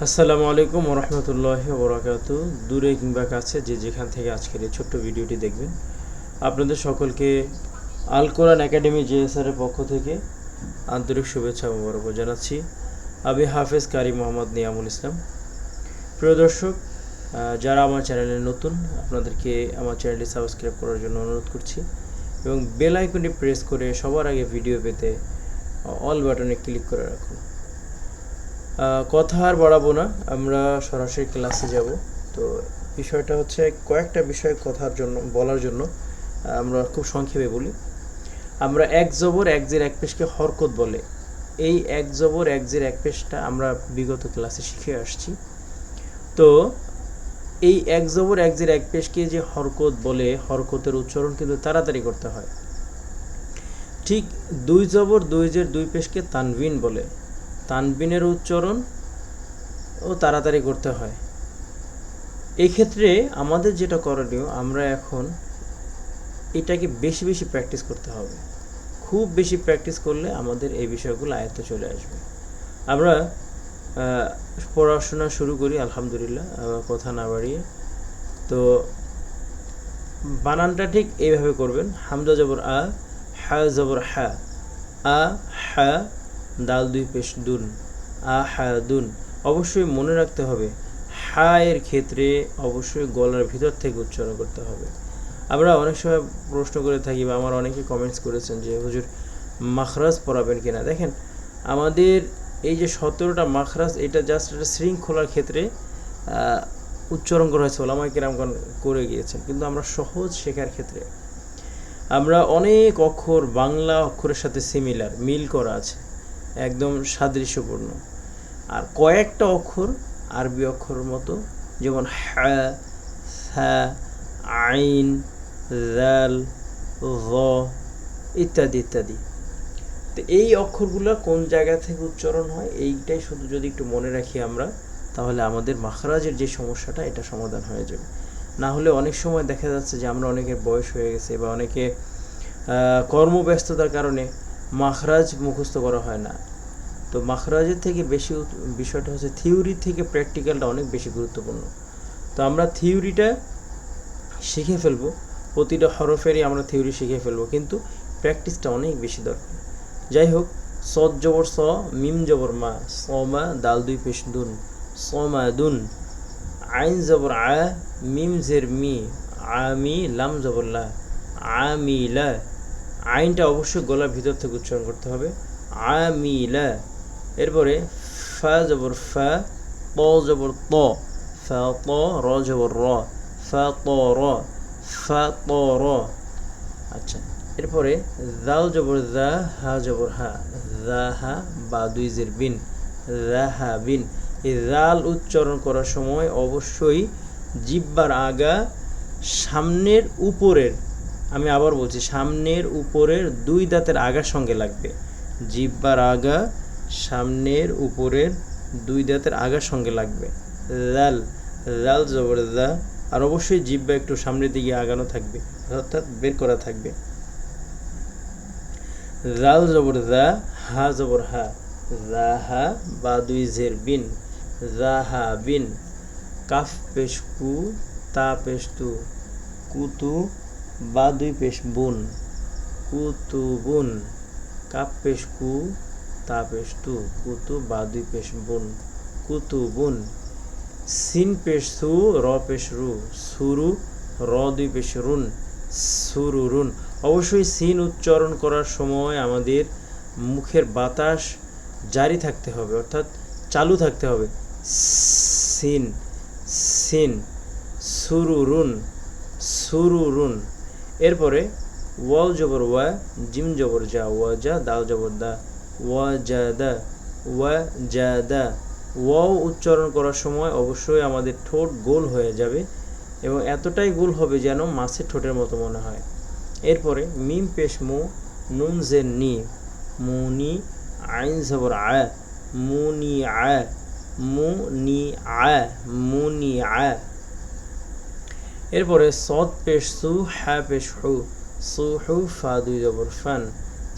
আসসালামু আলাইকুম ওরহমতুল্লাহি ওবরাকাতু। দূরে কিংবা কাছে যে যেখান থেকে আজকের এই ছোট্ট ভিডিওটি দেখবেন, আপনাদের সকলকে আল কোরআন একাডেমি জেএসআরের পক্ষ থেকে আন্তরিক শুভেচ্ছা ও মোবারক জানাচ্ছি। আমি হাফেজ কারি মোহাম্মদ নিয়ামুল ইসলাম। প্রিয় দর্শক, যারা আমার চ্যানেলে নতুন, আপনাদেরকে আমার চ্যানেলটি সাবস্ক্রাইব করার জন্য অনুরোধ করছি এবং বেল আইকনটি প্রেস করে সবার আগে ভিডিও পেতে অল বাটনে ক্লিক করে রাখুন। কথা আর বাড়াবো না, আমরা সরাসরি ক্লাসে যাব। তো বিষয়টা হচ্ছে কয়েকটা বিষয় বলার জন্য আমরা খুব সংক্ষেপে বলি। আমরা এক জবর এক জের এক পেশকে হরকত বলে, এই এক জবর এক জের এক পেশটা আমরা বিগত ক্লাসে শিখে আসছি। তো এই এক জবর এক জের এক পেশকে যে হরকত বলে, হরকতের উচ্চারণ কিন্তু তাড়াতাড়ি করতে হয়। ঠিক দুই জবর দুই জের দুই পেশকে তানবিন বলে, তানবিনের উচ্চারণ ও তাড়াতাড়ি করতে হয়। এই ক্ষেত্রে আমাদের যেটা করণীয়, আমরা এখন এটাকে বেশি বেশি প্র্যাকটিস করতে হবে। খুব বেশি প্র্যাকটিস করলে আমাদের এই বিষয়গুলো আয়ত্তে চলে আসবে। আমরা পড়াশোনা শুরু করি আলহামদুলিল্লাহ, কথা না বাড়িয়ে। তো বানানটা ঠিক এইভাবে করবেন: হামজা জবর আ, হা জবর হা, আ হা, দাল দুই পেশ দুন, আ হা দুন। অবশ্যই মনে রাখতে হবে, হা এর ক্ষেত্রে অবশ্যই গলার ভিতর থেকে উচ্চারণ করতে হবে। আমরা অনেক সময় প্রশ্ন করে থাকি, বা আমার অনেকে কমেন্টস করেছেন যে হুজুর মাখরাজ পড়াবেন কিনা। দেখেন, আমাদের এই যে 17টা মাখরাজ, এটা জাস্ট একটা শৃঙ্খলার ক্ষেত্রে উচ্চারণ করা হয়েছে, ওলামায়ে কেরামগণ করে গিয়েছেন। কিন্তু আমরা সহজ শেখার ক্ষেত্রে আমরা অনেক অক্ষর বাংলা অক্ষরের সাথে সিমিলার, মিল করা আছে, একদম সাদৃশ্যপূর্ণ। আর কয়েকটা অক্ষর আরবি অক্ষরের মতো, যেমন হা, সা, আইন, জাল, য ইত্যাদি ইত্যাদি। তো এই অক্ষরগুলো কোন জায়গা থেকে উচ্চারণ হয়, এইটাই শুধু যদি একটু মনে রাখি আমরা, তাহলে আমাদের মাখরাজের যে সমস্যাটা, এটা সমাধান হয়ে যাবে। না হলে অনেক সময় দেখা যাচ্ছে যে আমরা অনেকের বয়স হয়ে গেছে, বা অনেকে কর্মব্যস্ততার কারণে মাখরাজ মুখস্থ করা হয় না। তো মাখরাজের থেকে বেশি বিষয়টা হচ্ছে থিওরি থেকে প্র্যাকটিক্যালটা অনেক বেশি গুরুত্বপূর্ণ। তো আমরা থিওরিটা শিখে ফেলবো, প্রতিটা হরফেরই আমরা থিওরি শিখে ফেলবো, কিন্তু প্র্যাকটিসটা অনেক বেশি দরকার। যাই হোক, সদ জবর স, মিম জবর মা, সমা, দাল দুই পেশ দুন, সমা দুন। আইন জবর আ, মিম জের মি, আমি, লাম জবর লা, আমিলা। আইনটা অবশ্যই গলার ভিতর থেকে উচ্চারণ করতে হবে, আমিলা। এরপরে ফা জবর ফা, ত জবর ত, ফা ত, র জবর র, ফা ত র, ফা ত র। আচ্ছা, এরপরে জাল জবর জা, হা জবর হা, জা হা, বা দুই জের বিন, রাহা বিন। এই জাল উচ্চারণ করার সময় অবশ্যই জিহ্বার আগা সামনের উপরের, আমি আবার বলছি, সামনের উপরের দুই দাঁতের আগার সঙ্গে লাগবে। জিহ্বার আগা সামনের উপরের দুই দাঁতের আগার সঙ্গে লাগবে। জাল, জাল জবর জা। আর অবশ্যই জিহ্বা একটু সামনের দিকে আগানো থাকবে, অর্থাৎ বের করা থাকবে। জাল জবর জা, হা জবর হা, জাহা, বা দুই জের বিন, জাহা বিন। কাফ পেশ কু, তা পেশ তু, কুতু, বা দুই পেশ বুন, কুতুবুন। কাপ পেশ কু, তা পেশ তু, কুতু, বা দুই পেশ বুন, কুতুবুন। সিন পেশ সু, র পেশ রু, সুরু, র দুই পেশ রুন, সুরুরুন। অবশ্যই সিন উচ্চারণ করার সময় আমাদের মুখের বাতাস জারি থাকতে হবে, অর্থাৎ চালু থাকতে হবে। সিন, সিন, সুরুরুন, সুরুরুন। এরপরে ওয়াও জবর ওয়া, জিম জবর যা, ওয়া যা, দাল জবর দা, ওয়া যা দা, ওয়া যা দা। ওয়াও উচ্চারণ করার সময় অবশ্যই আমাদের ঠোঁট গোল হয়ে যাবে, এবং এতটাই গোল হবে যেন মাছের ঠোঁটের মতো মনে হয়। এরপরে মিম পেশ মু, নুন জের নি, মুনি, আইন জবর আ, মুনি আ, মুনি আ, মুনি আ। এরপরে সদ পেশ সু, হা পেশ হু, সুহু, ফা দুই জবর ফান,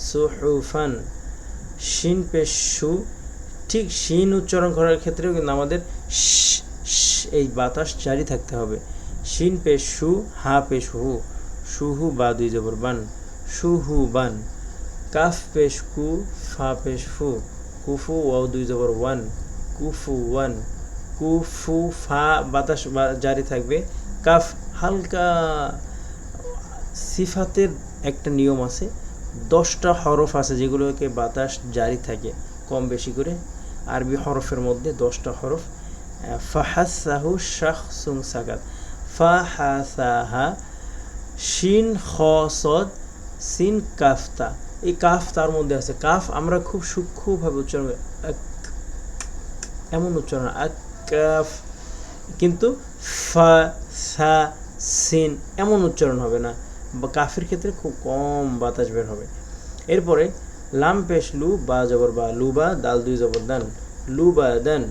সুহু ফান। শিন পেশ সু, ঠিক শিন উচ্চারণ করার ক্ষেত্রেও কিন্তু আমাদের এই বাতাস জারি থাকতে হবে। শিন পেশ সু, হা পেশ হু, সুহু বা দুই জবর বান, সুহু বান। কাফ পেশ কু, ফা পেশ ফু, কুফু ওয়াও দুই জবর ওয়ান, কুফু ওয়ান। কুফু ফা বাতাস জারি থাকবে। কাফ হালকা, সিফাতের একটা নিয়ম আছে, 10টা হরফ আছে যেগুলোকে বাতাস জারি থাকে কম বেশি করে। আরবি হরফের মধ্যে 10টা হরফ। ফাহাসাহু শাখসুন সাকাত, ফাহাসাহা, শিন খ সদ, সিন কাফতা। এই কাফ তার মধ্যে আছে। কাফ আমরা খুব সূক্ষ্মভাবে উচ্চারণ করি, এমন উচ্চারণ কাফ, কিন্তু ফা সা সিন এমন উচ্চারণ হবে না, বা কাফের ক্ষেত্রে খুব কম বাতাস বের হবে। এরপরে লাম পেশ লু, বা জবর বা, লুবা দাল দুই জবর দান, লুবা দান।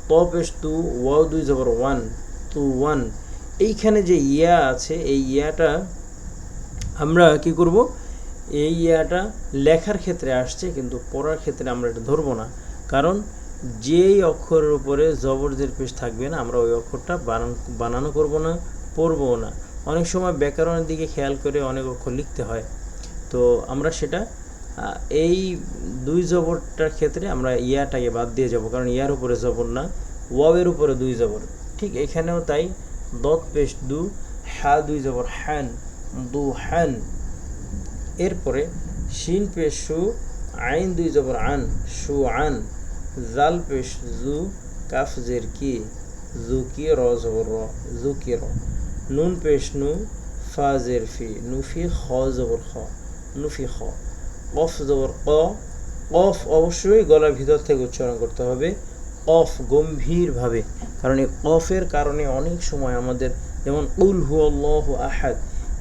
ত পেশ তু, ওয়াও দুই জবর ওয়ান, তু ওয়ান। এইখানে যে ইয়া আছে, এই ইয়াটা আমরা কি করব, এই ইয়াটা লেখার ক্ষেত্রে আসছে, কিন্তু পড়ার ক্ষেত্রে আমরা এটা ধরবো না, কারণ যেই অক্ষরের উপরে জবরদের পেশ থাকবে না, আমরা ওই অক্ষরটা বানানো করব না, পড়বও না। অনেক সময় ব্যাকরণের দিকে খেয়াল করে অনেক অক্ষর লিখতে হয়, তো আমরা সেটা এই দুই জবরটার ক্ষেত্রে আমরা ইয়াটাকে বাদ দিয়ে যাব, কারণ ইয়ার উপরে জবর না, ওয়াওয়ের উপরে দুই জবর। ঠিক এখানেও তাই, দত পেশ দু, হা দুই জবর হ্যান, দু হ্যান। এরপরে শিন পেশ সু, আইন দুই জবর আন, সু আন। জাল পেশ জু, কাফ জের কি, জু কি, র জবর র, জু কি র। নুন পেশ নু, ফা জের ফি, নুফি, খ জবর খ, নুফি খ। কফ জবর ক, কফ অবশ্যই গলার ভিতর থেকে উচ্চারণ করতে হবে, কফ গম্ভীরভাবে, কারণ এই কফের কারণে অনেক সময় আমাদের, যেমন কুল হু আল্লাহু আহাদ,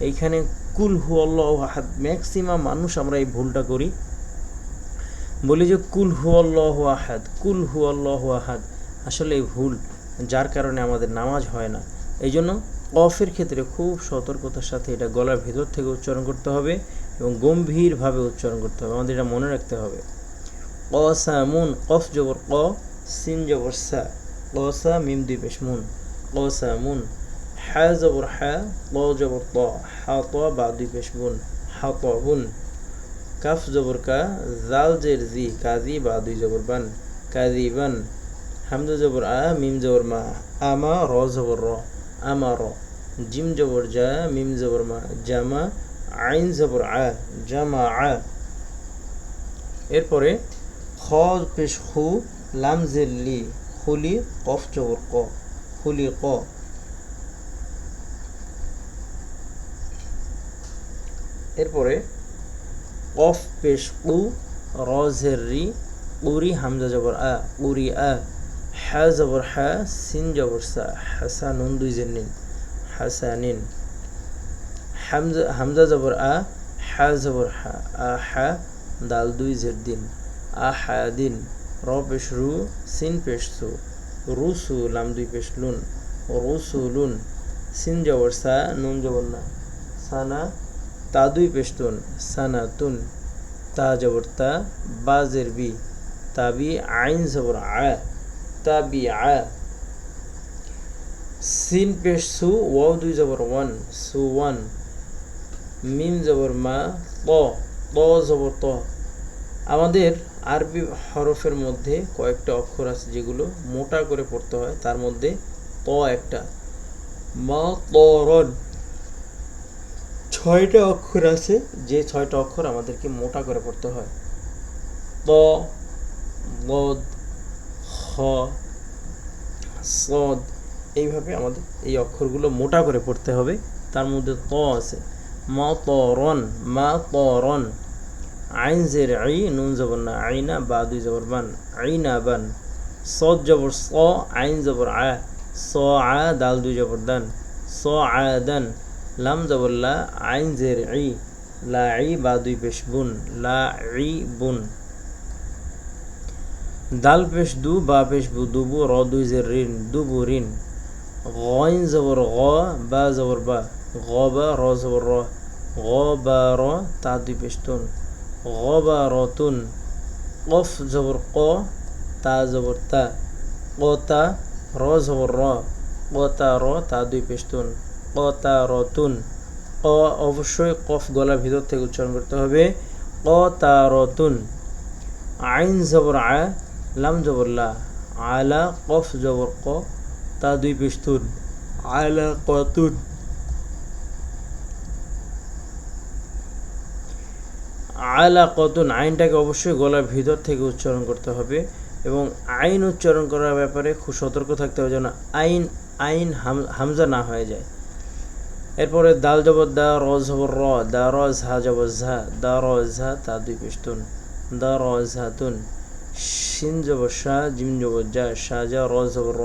এইখানে কুল হু আল্লাহু আহাদ, ম্যাক্সিমাম মানুষ আমরা এই ভুলটা করি, বলি যে কুল হু আল্লাহু আহাদ, কুল হু আল্লাহু আহাদ। আসলে এই ভুল, যার কারণে আমাদের নামাজ হয় না। এই জন্য কফের ক্ষেত্রে খুব সতর্কতার সাথে এটা গলার ভেতর থেকে উচ্চারণ করতে হবে এবং গম্ভীরভাবে উচ্চারণ করতে হবে, আমাদের এটা মনে রাখতে হবে। কসামুন, কফ জবর ক, সিন জবর সা, কসা মিম দুই পেশ মুন, কসামুন। হা জবর হা, ত জবর ত, হা ত বা দুই পেশ বুন, হা ত বুন। কাফ জবর কা, জাল জের জি, কাজি বা দুই জবর বান, কাজি বান। হামজা জবর আ, মিম জবর মা, আমা, র জবর র, আমা র। জিম জবর জা, মিম জবর মা, জামা। আইন জবর আ, জামা আ। এরপরে খ পেশ খু, লাম জের লি, খুলি, কফ জবর ক, খুলি ক। এরপরে কফ পেশ কু, র জের রি, উরি, হামজা জবর আ, উরি আ। হা জবর হা, সিন জবর সা, হাসা নুন দুই জের নিন, হাসানিন। হামজা জবর আ, হা জবর হা, আ হা, দাল দুই জের দিন, আহাদিন। র পেশ রু, সিন পেশ সু, রুসু, লাম দুই পেশ লুন, রুসুলুন। সিন জবর সা, নুন জবর না, সানা, তা দুই পেশ তুন, সানাতুন। তা জবর তা, বা জের বি, তাবি। আইন জবর আ, তাবি আ। সিন পেশ সু, ওয়াও দুই জবর ওয়ান, সু ওয়ান। মিম জবর মা, ত, ত জবর ত। আমাদের আরবি হরফের মধ্যে কয়েকটা অক্ষর আছে যেগুলো মোটা করে পড়তে হয়, তার মধ্যে ত একটা। মা তরন, 6টা অক্ষর আছে, যে 6টা অক্ষর আমাদেরকে মোটা করে পড়তে হয়। ত, বদ, খ, সদ, এইভাবে আমাদের এই অক্ষরগুলো মোটা করে পড়তে হবে, তার মধ্যে ত আছে। মা তরন, মা তরন। আইন জের আই, নুন জবর না, আইনা, বা দুই জবর বান, আইনা বান। সদ জবর স, আইন জবর আ, স আ, দাল দুই জবর দান, স আ দান। লাম জবর লা, আইন জের আই, লা আই, বা দুই পেশ বুন, লা আই বুন। দাল পেশ দু, বা পেশ বু, দুবু, র দুই জের রিন, দুবু রিন। গইন জবর গ, বা জবর বা, গ বা, র জবর র, গ বা র, তা দুই পেশ তুন, গবারতুন। কফ জবর ক, তা জবর তা, কতা র জবর র, কতা র তা দুই পেশতুন, কতা রতুন। ক অবশ্যই কফ গলার ভিতর থেকে উচ্চারণ করতে হবে, কতা রতুন। আইন জবর আ, লাম জবর লা, আলা কফ জবর ক, তা দুই পেশতুন, আলা কতুন। আলা কতুন, আইনটাকে অবশ্যই গলার ভিতর থেকে উচ্চারণ করতে হবে এবং আইন উচ্চারণ করার ব্যাপারে খুব সতর্ক থাকতে হবে যেন আইন আইন হামজা না হয়ে যায়। এরপরে দাল জবর দা, র জবর র, দা র ঝা জবর ঝা, দা র ঝা তা দুই পেশতুন, দা র ঝাতুন। শিন জবর শাহ, জিম জবর যা, শাহজা র জবর র,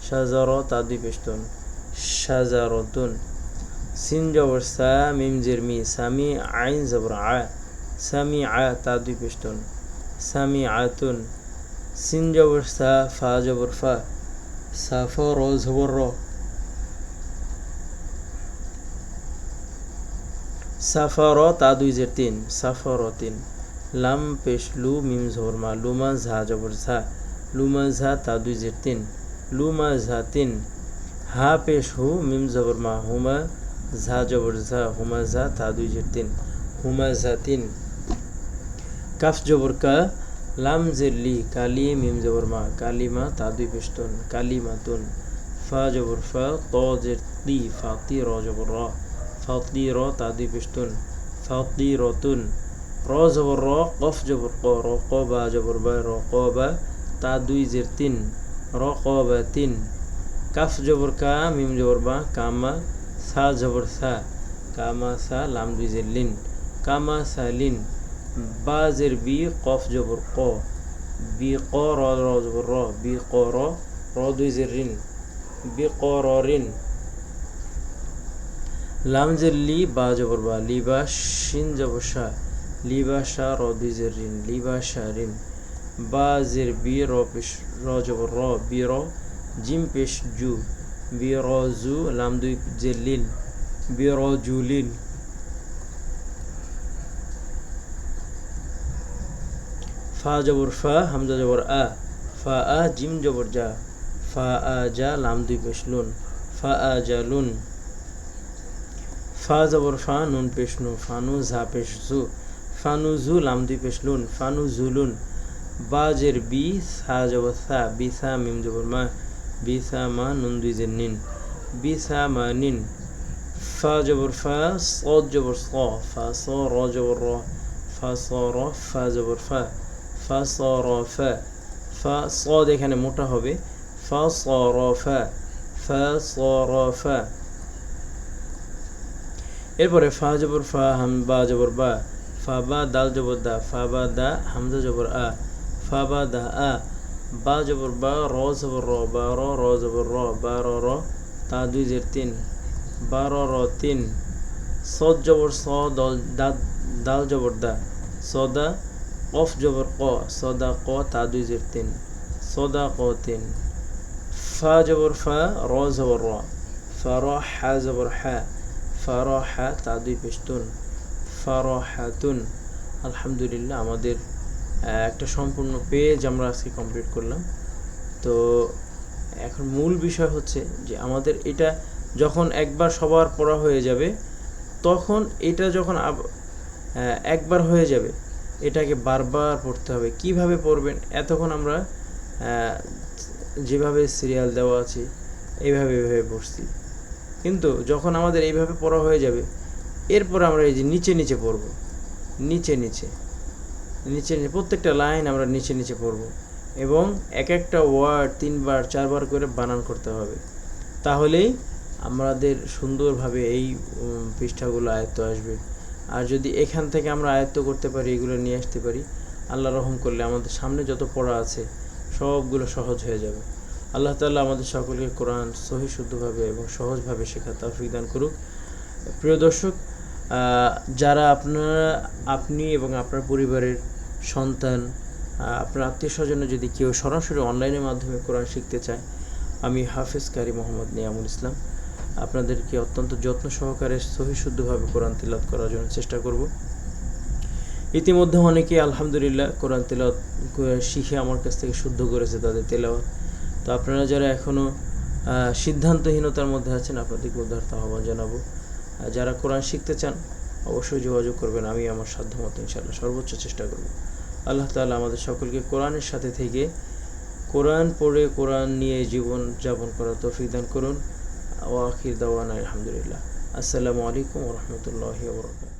শাহজা র তা দুই পেশতুন, শাহজা রতুন। সিন জবর সা, মিম জের মি, সামি আইন জবর আ, সামি আ তা দুই পেশতুন, সামি আতুন। সিন জবর সা, ফা জবর ফা, সাফা র জবর র, সাফার তা দুই জের তিন, সাফার তিন। লাম পেশ লু, মিম জবর মা, লুমা ঝা জবর ঝা, লুমা ঝা তা দুই জের তিন, লুমা ঝা তিন। হা পেশ হু, মিম জবর মা, হুমা ঝা জবর ঝা, হুমা ঝা তা দুই জের তিন, হুমা ঝা তিন। কাফ জবর কা, লাম জের লি, কালি মিম জবর মা, কালিমা তা দুই পেশতুন, কালিমাতুন। ফা জবর ফা, ত জের তি, ফাতি র জবর র, ফাতি র তা দুই পেশতুন, ফাতি রতুন। র জবর র, কফ জবর ক, র ক বা জবর বা, র ক বা তা দুই জের তিন, র ক বা তিন। কাফ জবর কা, মিম জবর বা, কামা সা জবর সা, কামা সা লাম দুই জের লিন, কামা সা লিন। বা জের বি, কফ জবর ক, বি ক র র জবর র, বি ক র, র দুই জের রিন, বি ক র রিন। লাম জের লি, বা জবর বা, লিবা শিন জবর শা, লিবা শা র দুই জের রিন, লিবা শা রিন। বা জের বি, র পেশ র জবর র, বি র, জিম পেশ জু, বি র জু লাম দুই জের লিন, বি র জু লিন। ফা জবর ফা, হামজা জবর আ, ফা আ জিম জবর যা, ফা আ যা লাম দুই পেশ লুন, ফা আ যা লুন। ফা জবর ফা, নুন পেশ নু, ফানু ঝা পেশ জু, ফানু জু লাম দুই পেশ লুন, ফানু জুলুন। বা জের বি, সা জবর সা, বি সা মিম জবর মা, বি সা মা নুন দুই জের নিন, বি সা মা নিন। ফা জবর ফা, সদ জবর স, ফা স র জবর র, ফা স র, ফা জবর ফা, ফা স র ফা। ফা সদ এখানে মোটা হবে, ফা স র ফা, ফা স র ফা। এরপরে ফা জবর ফা, হাম বা জবর বা, ফা বা দাল জবর দা, ফা বা দা হামজা জবর আ, ফা বা দা আ। বা জবর বা, র জবর র, বা র, র জবর র, বা র র তা দুই জের তিন, বা র র তিন। সদ জবর স, দাল জবর দা, সদা। কফ জবর ক, সদা ক তা দুই জের তিন, সদা ক তিন। ফা জবর ফা, র জবর র, ফা র হা জবর হা, ফা র হা তা দুই পেশতুন, ফা র হাতুন। আলহামদুলিল্লাহ, আমাদের একটা সম্পূর্ণ পেজ আমরা আজকে কমপ্লিট করলাম। তো এখন মূল বিষয় হচ্ছে যে আমাদের এটা যখন একবার সবার পড়া হয়ে যাবে, তখন এটা যখন একবার হয়ে যাবে এটাকে বারবার পড়তে হবে। কিভাবে পড়বেন? এতক্ষণ আমরা যেভাবে সিরিয়াল দেওয়া আছে এইভাবে পড়ছি, কিন্তু যখন আমাদের এইভাবে পড়া হয়ে যাবে, এরপর আমরা এই যে নিচে নিচে পড়ব, নিচে নিচে প্রত্যেকটা লাইন আমরা নিচে নিচে পড়ব এবং এক একটা ওয়ার্ড 3 বার 4 বার করে বানান করতে হবে। তাহলেই আমাদের সুন্দরভাবে এই পৃষ্ঠাগুলো আয়ত্ত আসবে। আর যদি এখান থেকে আমরা আয়ত্ত করতে পারি, এগুলো নিয়ে আসতে পারি, আল্লাহ রহম করলে আমাদের সামনে যত পড়া আছে সবগুলো সহজ হয়ে যাবে। আল্লাহ তাআলা আমাদের সকলকে কোরআন সহি শুদ্ধভাবে এবং সহজভাবে শেখার তৌফিক দান করুক। প্রিয় দর্শক, যারা আপনি এবং আপনার পরিবারের সন্তান, আপনার আত্মীয় স্বজনে যদি কেউ সরাসরি অনলাইনের মাধ্যমে কোরআন শিখতে চায়, আমি হাফেজ কারি মোহাম্মদ নিয়ামুল ইসলাম আপনাদেরকে অত্যন্ত যত্ন সহকারে সহি শুদ্ধভাবে কোরআন তিলাওয়াত করার জন্য চেষ্টা করব। ইতিমধ্যে অনেকেই আলহামদুলিল্লাহ কোরআন তেলাওয়াত শিখে আমার কাছ থেকে শুদ্ধ করেছে তাদের তেলাওয়াত। তো আপনারা যারা এখনও সিদ্ধান্তহীনতার মধ্যে আছেন, আপনাদেরকে উদ্ধার আহ্বান জানাবো। যারা কোরআন শিখতে চান অবশ্যই যোগাযোগ করবেন, আমি আমার সাধ্যমতো ইনশাআল্লাহ সর্বোচ্চ চেষ্টা করব। আল্লাহ তাআলা আমাদের সকলকে কোরআনের সাথে থেকে কোরআন পড়ে কোরআন নিয়ে জীবন যাপন করার তৌফিক দান করুন। ওয়া আখির দাওয়ানা আলহামদুলিল্লাহ। আসসালামু আলাইকুম ওয়া রাহমাতুল্লাহি ওয়া বারাকাতুহু।